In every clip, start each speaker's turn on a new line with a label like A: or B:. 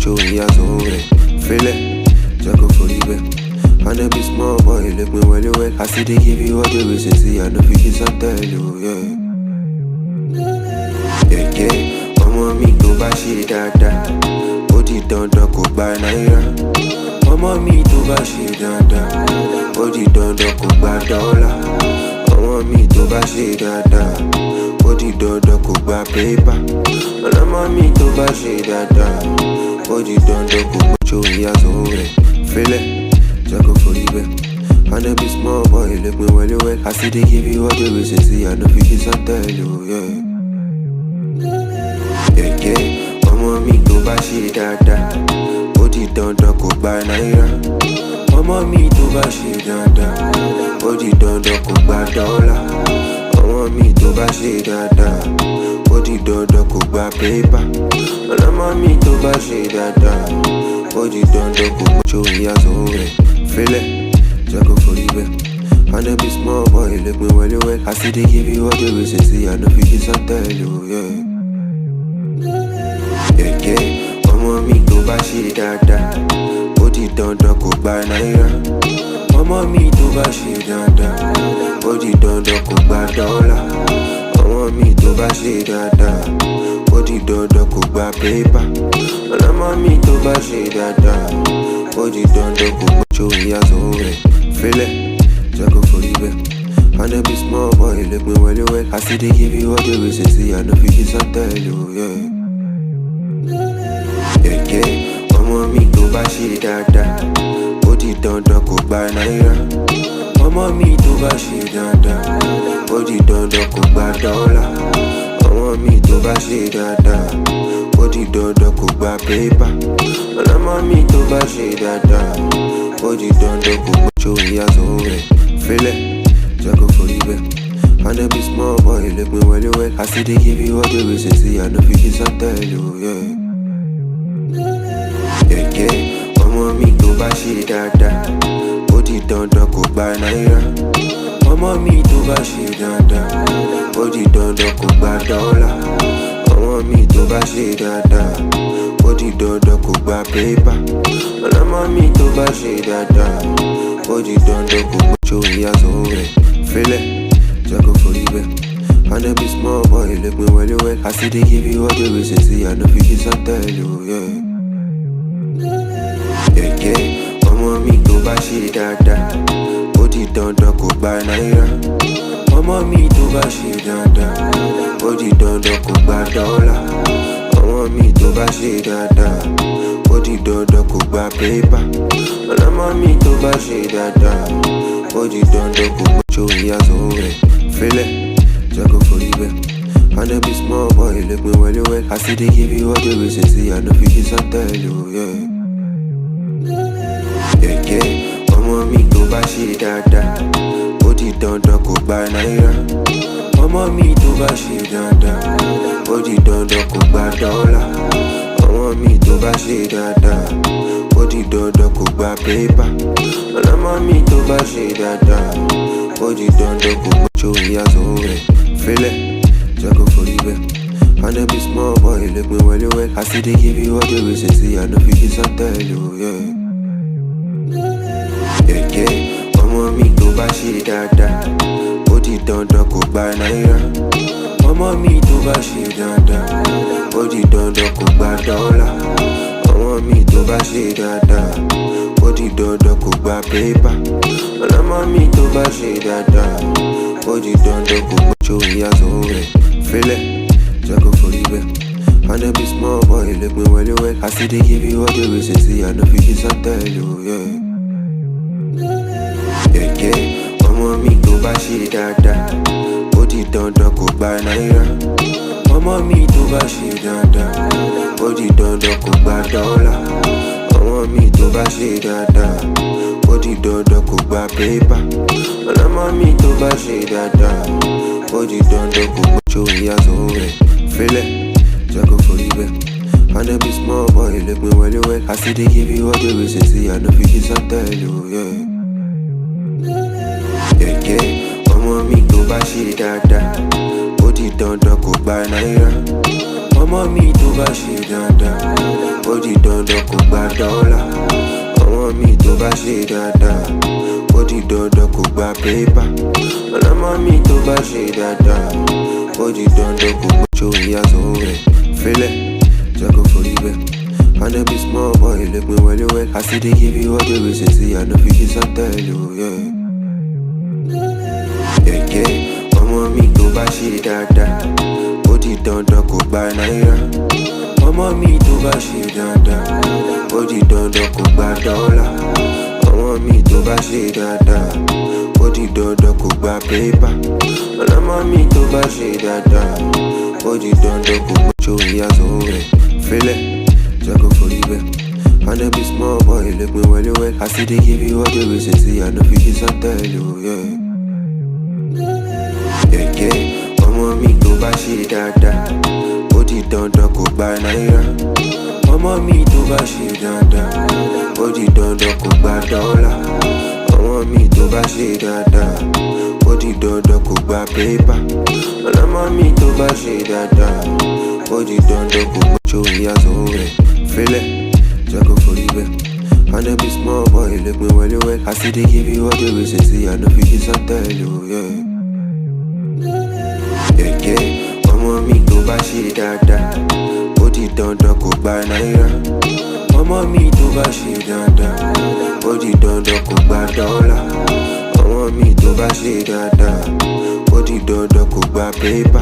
A: show me as over. Feel it, Jaco for the I never be small boy, look me well. I see they give you all the reasons, see I know if you can tell you, yeah. Ọmọ mi tó bá ṣe dáadáa, ó di dandan kó gba náírà. Ọmọ mi tó bá ṣe dáadáa, ó di dandan kó gba dọ́là. Ọmọ mi tó bá ṣe dáadáa, ó di dandan kó gba pépà. Ọmọ mi tó bá ṣe dáadáa, ó di dandan kó gba show me as over. Feel it. Jaco for the I never be small boy, look me well. I see they give you all the reasons, see I know if you can tell you, yeah. Ọmọ mi tó bá ṣe dáadáa, ó di dandan kó gba náírà. Ọmọ mi tó bá ṣe dáadáa, ó di dandan kó gba dọ́là. Ọmọ mi tó bá ṣe dáadáa, ó di dandan kó gba pépà. Ọmọ mi tó bá ṣe dáadáa, ó di dandan kó gba show me as over. Feel it, Jaco for the I never be small boy, look me well. I see they give you all the reasons, see I know if you can tell you, yeah. Ọmọ mi tó bá ṣe dáadáa, ó di dandan kó gba náírà. Ọmọ mi tó bá ṣe dáadáa, ó di dandan kó gba dọ́là. Ọmọ mi tó bá ṣe dáadáa, ó di dandan kó gba pépà. Ọmọ mi tó bá ṣe dáadáa, ó di dandan kó gba show me as over. Feel it, Jaco for the I never be small boy, look me well. I see they give you all the reasons, see I know if you can tell you, yeah. Ọmọ mi tó bá ṣe dáadáa, ó di dandan kó gba náírà. Ọmọ mi tó bá ṣe dáadáa, ó di dandan kó gba dọ́là. Ọmọ mi tó bá ṣe dáadáa, ó di dandan kó gba pépà. Ọmọ mi tó bá ṣe dáadáa, ó di dandan kó gba show me as over. Feel it, Jaco for the I never be small boy, look me well. I see they give you all the reasons, see I know if you can tell you, yeah. Ọmọ mi tó bá ṣe dáadáa, ó di dandan kó gba náírà. Ọmọ mi tó bá ṣe dáadáa, ó di dandan kó gba dọ́là. Ọmọ mi tó bá ṣe dáadáa, ó di dandan kó gba pépà. Ọmọ mi tó bá ṣe dáadáa, ó di dandan kó gba show me as over. Feel it, Jaco for the I never be small boy, look me well. I see they give you all the reasons, see I know if you can tell you, yeah. Ọmọ mi tó bá ṣe dáadáa, ó di dandan kó gba náírà. Ọmọ mi tó bá ṣe dáadáa, ó di dandan kó gba dọ́là. Ọmọ mi tó bá ṣe dáadáa, ó di dandan kó gba pépà. Ọmọ mi tó bá ṣe dáadáa, ó di dandan kó gba show me as over. Feel it, Jaco for the I never be small boy, look me well. I see they give you all the reasons, see I know if you can tell you, yeah. Ọmọ mi tó bá ṣe dáadáa, ó di dandan kó gba náírà. Ọmọ mi tó bá ṣe dáadáa, ó di dandan kó gba dọ́là. Ọmọ mi tó bá ṣe dáadáa, ó di dandan kó gba pépà. Ọmọ mi tó bá ṣe dáadáa, ó di dandan kó gba show me as over. Feel it, Jaco for the I never be small boy, look me well. I see they give you all the reasons, see I know if you can tell you, yeah. Ọmọ mi tó bá ṣe dáadáa, ó di dandan kó gba náírà. Ọmọ mi tó bá ṣe dáadáa, ó di dandan kó gba dọ́là. Ọmọ mi tó bá ṣe dáadáa, ó di dandan kó gba pépà. Ọmọ mi tó bá ṣe dáadáa, ó di dandan kó gba show me as over. Feel it, Jaco for the I never be small boy, look me well. I see they give you all the reasons, see I know if you can tell you, yeah. Ọmọ mi tó bá ṣe dáadáa, ó di dandan kó gba náírà. Ọmọ mi tó bá ṣe dáadáa, ó di dandan kó gba dọ́là. Ọmọ mi tó bá ṣe dáadáa, ó di dandan kó gba pépà. Ọmọ mi tó bá ṣe dáadáa, ó di dandan kó gba show me as over. Feel it, Jaco for the I never be small boy, look me well. I see they give you all the reasons, see I know if you can tell you, yeah. Ọmọ mi tó bá ṣe dáadáa, ó di dandan kò gba náírà. Ọmọ mi tó bá ṣe dáadáa, ó di dandan kò gba dọ́là. Ọmọ mi tó bá ṣe dáadáa, ó di dandan kò gba pépà. Ọmọ mi tó bá ṣe dáadáa, ó di dandan kò gba ṣó ìyàtọ̀ rẹ̀. Fẹ́lẹ̀, jago forí bẹ́ẹ̀. I never be small boy, you look me well. I see they give you all the reasons, see I know if you can tell you, yeah. Yeah, ọmọ mi tó bá ṣe dáadáa, ó di dandan kò gba náírà. Ọmọ mi tó bá ṣe dáadáa, ó di dandan kò gba dọ́là. Ọmọ mi tó bá ṣe dáadáa, ó di dandan kò gba pépà. Ọmọ mi tó bá ṣe dáadáa, ó di dandan kò gba ṣó ìyàtọ̀ rẹ̀. Fẹ́lẹ̀, jago forí bẹ́ẹ̀. I never be small boy, you look me well. I see they give you all the reasons, see I know if you can tell you, yeah. Yeah, ọmọ mi tó bá ṣe dáadáa, ó di dandan kò gba náírà. Ọmọ mi tó bá ṣe dáadáa, ó di dandan kò gba dọ́là. Ọmọ mi tó bá ṣe dáadáa, ó di dandan kò gba pépà. Ọmọ mi tó bá ṣe dáadáa, ó di dandan kò gba ṣó ìyàtọ̀ rẹ̀. Fẹ́lẹ̀, jago forí bẹ́ẹ̀. I never be small boy, you look me well. I see they give you all the reasons, see I know if you can tell you, yeah. Yeah, ọmọ mi tó bá ṣe dáadáa, ó di dandan kò gba náírà. Ọmọ mi tó bá ṣe dáadáa, ó di dandan kò gba dọ́là. Ọmọ mi tó bá ṣe dáadáa, ó di dandan kò gba pépà.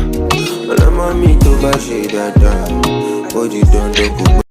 A: Ọmọ mi tó bá ṣe dáadáa, ó di dandan kò gba